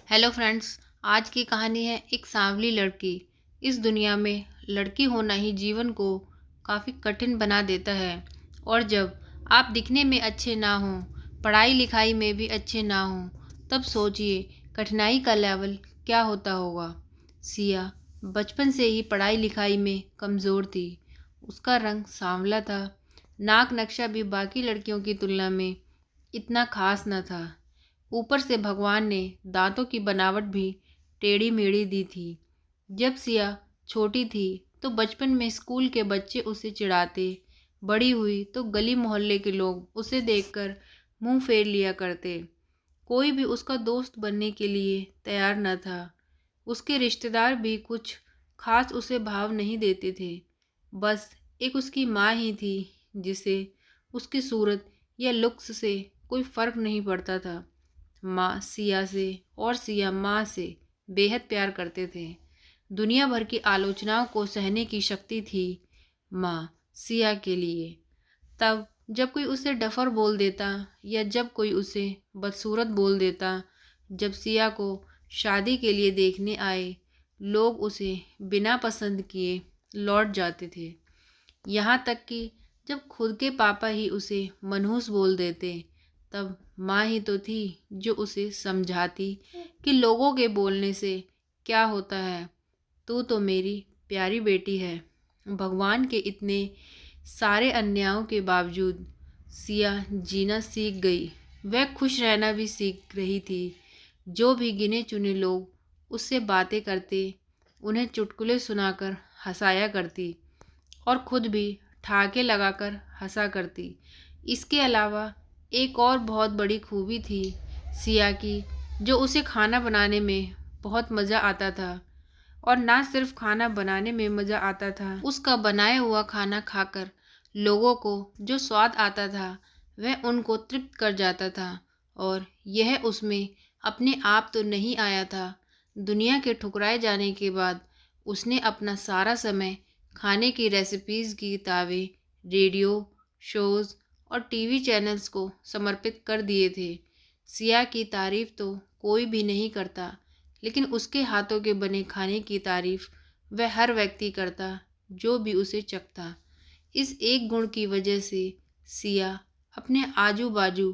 Hello friends. आज की कहानी है एक सांवली लड़की। इस दुनिया में लड़की होना ही जीवन को काफ़ी कठिन बना देता है। और जब आप दिखने में अच्छे ना हों, पढ़ाई लिखाई में भी अच्छे ना हों, तब सोचिए कठिनाई का लेवल क्या होता होगा। सिया बचपन से ही पढ़ाई लिखाई में कमज़ोर थी। उसका रंग सांवला था। नाक नक्शा भी बाकी लड़कियों की तुलना में इतना खास न था। ऊपर से भगवान ने दांतों की बनावट भी टेढ़ी मेढ़ी दी थी। जब सिया छोटी थी तो बचपन में स्कूल के बच्चे उसे चिढ़ाते। बड़ी हुई तो गली मोहल्ले के लोग उसे देखकर मुंह फेर लिया करते। कोई भी उसका दोस्त बनने के लिए तैयार न था। उसके रिश्तेदार भी कुछ खास उसे भाव नहीं देते थे। बस एक उसकी माँ ही थी जिसे उसकी सूरत या लुक्स से कोई फर्क नहीं पड़ता था। माँ सिया से और सिया माँ से बेहद प्यार करते थे। दुनिया भर की आलोचनाओं को सहने की शक्ति थी माँ सिया के लिए। तब जब कोई उसे डफर बोल देता या जब कोई उसे बदसूरत बोल देता, जब सिया को शादी के लिए देखने आए, लोग उसे बिना पसंद किए लौट जाते थे। यहाँ तक कि जब खुद के पापा ही उसे मनहूस बोल देते, तब माँ ही तो थी जो उसे समझाती कि लोगों के बोलने से क्या होता है, तू तो मेरी प्यारी बेटी है। भगवान के इतने सारे अन्यायों के बावजूद सिया जीना सीख गई। वह खुश रहना भी सीख रही थी। जो भी गिने चुने लोग उससे बातें करते, उन्हें चुटकुले सुनाकर हंसाया करती और खुद भी ठहाके लगाकर हंसा करती। इसके अलावा एक और बहुत बड़ी खूबी थी सिया की, जो उसे खाना बनाने में बहुत मज़ा आता था। और ना सिर्फ खाना बनाने में मज़ा आता था, उसका बनाया हुआ खाना खाकर लोगों को जो स्वाद आता था वह उनको तृप्त कर जाता था। और यह उसमें अपने आप तो नहीं आया था। दुनिया के ठुकराए जाने के बाद उसने अपना सारा समय खाने की रेसिपीज़ की किताबें, रेडियो शोज़ और टीवी चैनल्स को समर्पित कर दिए थे। सिया की तारीफ़ तो कोई भी नहीं करता, लेकिन उसके हाथों के बने खाने की तारीफ़ वह हर व्यक्ति करता जो भी उसे चखता। इस एक गुण की वजह से सिया अपने आजू बाजू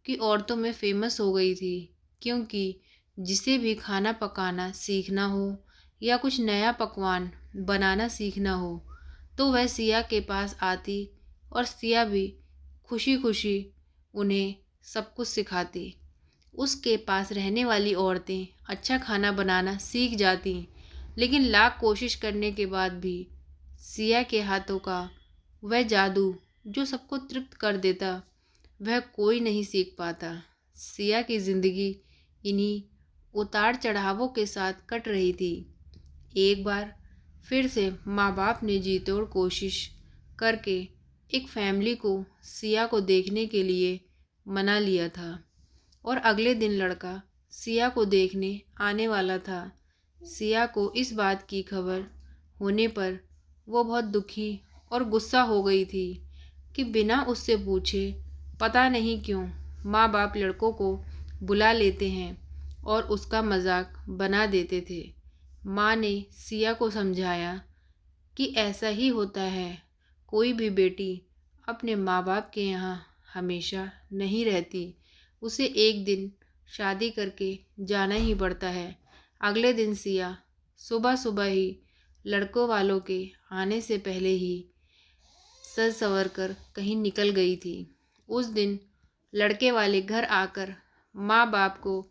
की औरतों में फेमस हो गई थी, क्योंकि जिसे भी खाना पकाना सीखना हो या कुछ नया पकवान बनाना सीखना हो तो वह सिया के पास आती और सिया भी खुशी खुशी उन्हें सब कुछ सिखाती। उसके पास रहने वाली औरतें अच्छा खाना बनाना सीख जाती, लेकिन लाख कोशिश करने के बाद भी सिया के हाथों का वह जादू जो सबको तृप्त कर देता, वह कोई नहीं सीख पाता। सिया की ज़िंदगी इन्हीं उतार चढ़ावों के साथ कट रही थी। एक बार फिर से माँ बाप ने जी तोड़ कोशिश करके एक फैमिली को सिया को देखने के लिए मना लिया था। और अगले दिन लड़का सिया को देखने आने वाला था। सिया को इस बात की खबर होने पर वो बहुत दुखी और गुस्सा हो गई थी कि बिना उससे पूछे पता नहीं क्यों माँ बाप लड़कों को बुला लेते हैं और उसका मजाक बना देते थे। माँ ने सिया को समझाया कि ऐसा ही होता है, कोई भी बेटी अपने माँ बाप के यहाँ हमेशा नहीं रहती, उसे एक दिन शादी करके जाना ही पड़ता है। अगले दिन सिया सुबह सुबह ही लड़कों वालों के आने से पहले ही सज संवर कर कहीं निकल गई थी। उस दिन लड़के वाले घर आकर माँ बाप को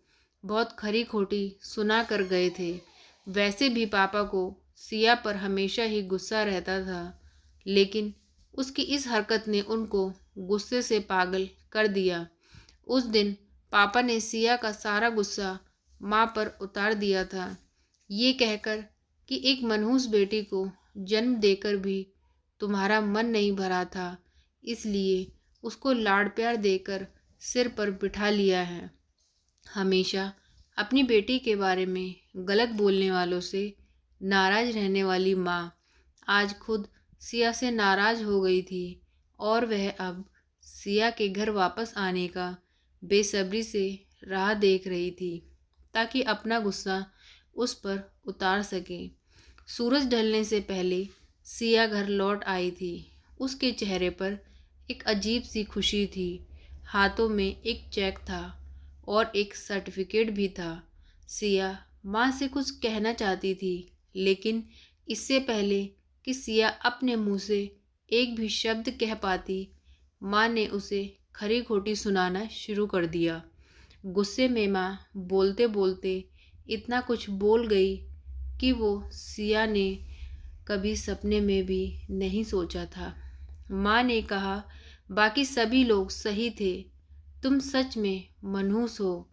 बहुत खरी खोटी सुना कर गए थे। वैसे भी पापा को सिया पर हमेशा ही गुस्सा रहता था, लेकिन उसकी इस हरकत ने उनको गुस्से से पागल कर दिया। उस दिन पापा ने सिया का सारा गुस्सा माँ पर उतार दिया था, ये कहकर कि एक मनहूस बेटी को जन्म देकर भी तुम्हारा मन नहीं भरा था, इसलिए उसको लाड़ प्यार देकर सिर पर बिठा लिया है। हमेशा अपनी बेटी के बारे में गलत बोलने वालों से नाराज रहने वाली माँ आज खुद सिया से नाराज हो गई थी और वह अब सिया के घर वापस आने का बेसब्री से राह देख रही थी। ताकि अपना गुस्सा उस पर उतार सके। सूरज ढलने से पहले सिया घर लौट आई थी। उसके चेहरे पर एक अजीब सी खुशी थी। हाथों में एक चेक था और एक सर्टिफिकेट भी था। सिया माँ से कुछ कहना चाहती थी, लेकिन इससे पहले कि सिया अपने मुंह से एक भी शब्द कह पाती, माँ ने उसे खरी खोटी सुनाना शुरू कर दिया। गुस्से में माँ बोलते बोलते इतना कुछ बोल गई कि वो सिया ने कभी सपने में भी नहीं सोचा था। माँ ने कहा, बाकी सभी लोग सही थे, तुम सच में मनहूस हो।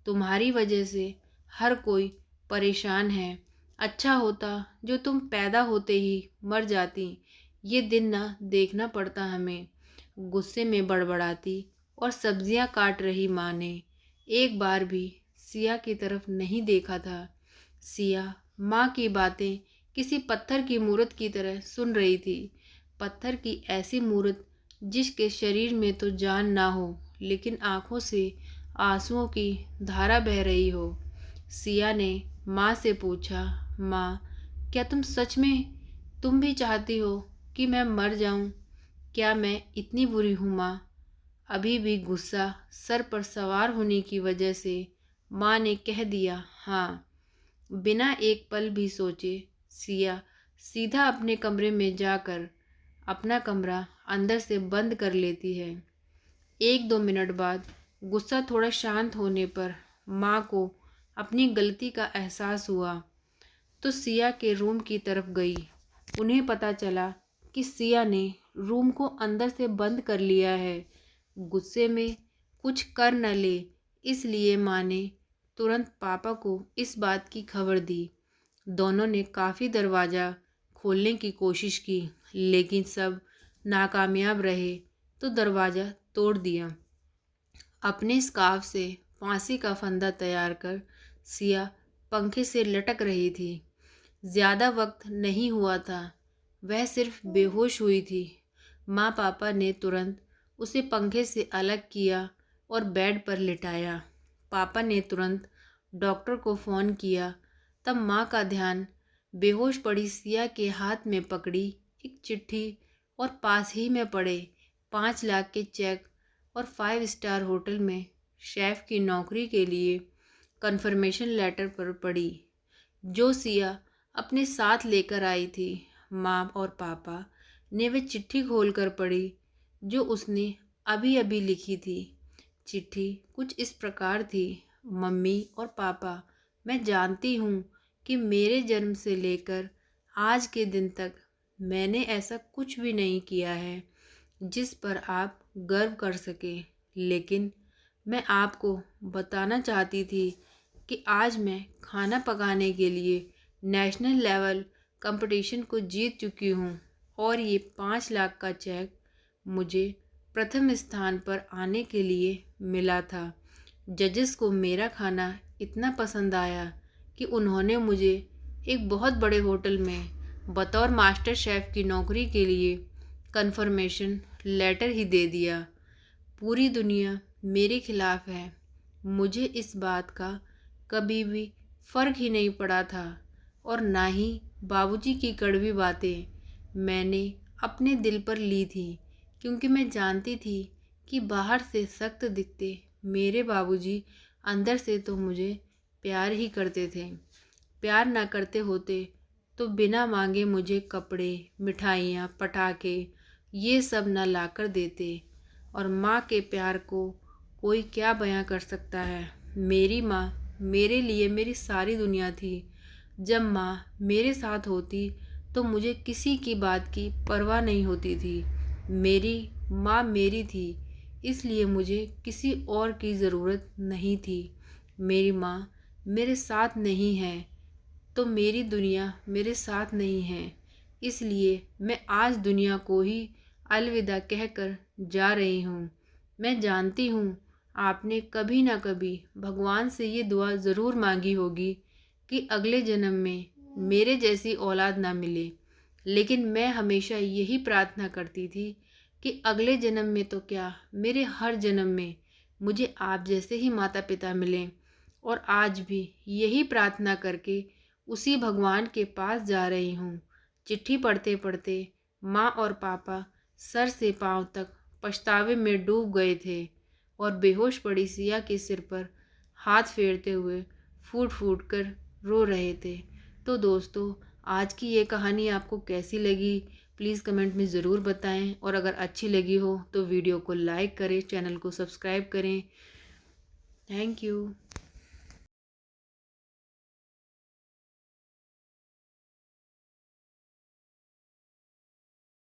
तुम्हारी वजह से हर कोई परेशान है। अच्छा होता जो तुम पैदा होते ही मर जाती, ये दिन ना देखना पड़ता हमें। गुस्से में बड़बड़ाती और सब्जियां काट रही माँ ने एक बार भी सिया की तरफ नहीं देखा था। सिया माँ की बातें किसी पत्थर की मूरत की तरह सुन रही थी। पत्थर की ऐसी मूरत जिसके शरीर में तो जान ना हो, लेकिन आंखों से आंसुओं की धारा बह रही हो। सिया ने माँ से पूछा, माँ, क्या तुम सच में तुम भी चाहती हो कि मैं मर जाऊं? क्या मैं इतनी बुरी हूँ माँ? अभी भी गुस्सा सर पर सवार होने की वजह से माँ ने कह दिया, हाँ। बिना एक पल भी सोचे सिया सीधा अपने कमरे में जाकर अपना कमरा अंदर से बंद कर लेती है। 1-2 मिनट बाद गुस्सा थोड़ा शांत होने पर माँ को अपनी गलती का एहसास हुआ तो सिया के रूम की तरफ गई। उन्हें पता चला कि सिया ने रूम को अंदर से बंद कर लिया है। गुस्से में कुछ कर न ले, इसलिए माँ ने तुरंत पापा को इस बात की खबर दी। दोनों ने काफ़ी दरवाज़ा खोलने की कोशिश की, लेकिन सब नाकामयाब रहे तो दरवाज़ा तोड़ दिया। अपने स्कार्फ से फांसी का फंदा तैयार कर सिया पंखे से लटक रही थी। ज़्यादा वक्त नहीं हुआ था, वह सिर्फ बेहोश हुई थी। माँ पापा ने तुरंत उसे पंखे से अलग किया और बेड पर लिटाया। पापा ने तुरंत डॉक्टर को फ़ोन किया। तब माँ का ध्यान बेहोश पड़ी सिया के हाथ में पकड़ी एक चिट्ठी और पास ही में पड़े 5 लाख के चेक और 5 स्टार होटल में शेफ़ की नौकरी के लिए कन्फर्मेशन लेटर पर पड़ी, जो सिया अपने साथ लेकर आई थी। माँ और पापा ने वह चिट्ठी खोलकर पढ़ी जो उसने अभी अभी लिखी थी। चिट्ठी कुछ इस प्रकार थी, मम्मी और पापा, मैं जानती हूँ कि मेरे जन्म से लेकर आज के दिन तक मैंने ऐसा कुछ भी नहीं किया है जिस पर आप गर्व कर सकें, लेकिन मैं आपको बताना चाहती थी कि आज मैं खाना पकाने के लिए नेशनल लेवल कंपटीशन को जीत चुकी हूँ और ये 5 लाख का चेक मुझे प्रथम स्थान पर आने के लिए मिला था। जजेस को मेरा खाना इतना पसंद आया कि उन्होंने मुझे एक बहुत बड़े होटल में बतौर मास्टर शेफ़ की नौकरी के लिए कन्फर्मेशन लेटर ही दे दिया। पूरी दुनिया मेरे खिलाफ है। मुझे इस बात का कभी भी फ़र्क ही नहीं पड़ा था और ना ही बाबूजी की कड़वी बातें मैंने अपने दिल पर ली थी, क्योंकि मैं जानती थी कि बाहर से सख्त दिखते मेरे बाबूजी अंदर से तो मुझे प्यार ही करते थे। प्यार ना करते होते तो बिना मांगे मुझे कपड़े, मिठाइयाँ, पटाखे ये सब ना लाकर देते। और माँ के प्यार को कोई क्या बयां कर सकता है। मेरी माँ मेरे लिए मेरी सारी दुनिया थी। जब माँ मेरे साथ होती तो मुझे किसी की बात की परवाह नहीं होती थी। मेरी माँ मेरी थी, इसलिए मुझे किसी और की ज़रूरत नहीं थी। मेरी माँ मेरे साथ नहीं है तो मेरी दुनिया मेरे साथ नहीं है, इसलिए मैं आज दुनिया को ही अलविदा कहकर जा रही हूँ। मैं जानती हूँ आपने कभी ना कभी भगवान से ये दुआ ज़रूर मांगी होगी कि अगले जन्म में मेरे जैसी औलाद ना मिले, लेकिन मैं हमेशा यही प्रार्थना करती थी कि अगले जन्म में तो क्या, मेरे हर जन्म में मुझे आप जैसे ही माता पिता मिलें और आज भी यही प्रार्थना करके उसी भगवान के पास जा रही हूँ। चिट्ठी पढ़ते पढ़ते माँ और पापा सर से पाँव तक पछतावे में डूब गए थे और बेहोश पड़ी सिया के सिर पर हाथ फेरते हुए फूट फूट कर रो रहे थे। तो दोस्तों, आज की ये कहानी आपको कैसी लगी प्लीज़ कमेंट में ज़रूर बताएं, और अगर अच्छी लगी हो तो वीडियो को लाइक करें, चैनल को सब्सक्राइब करें। Thank you.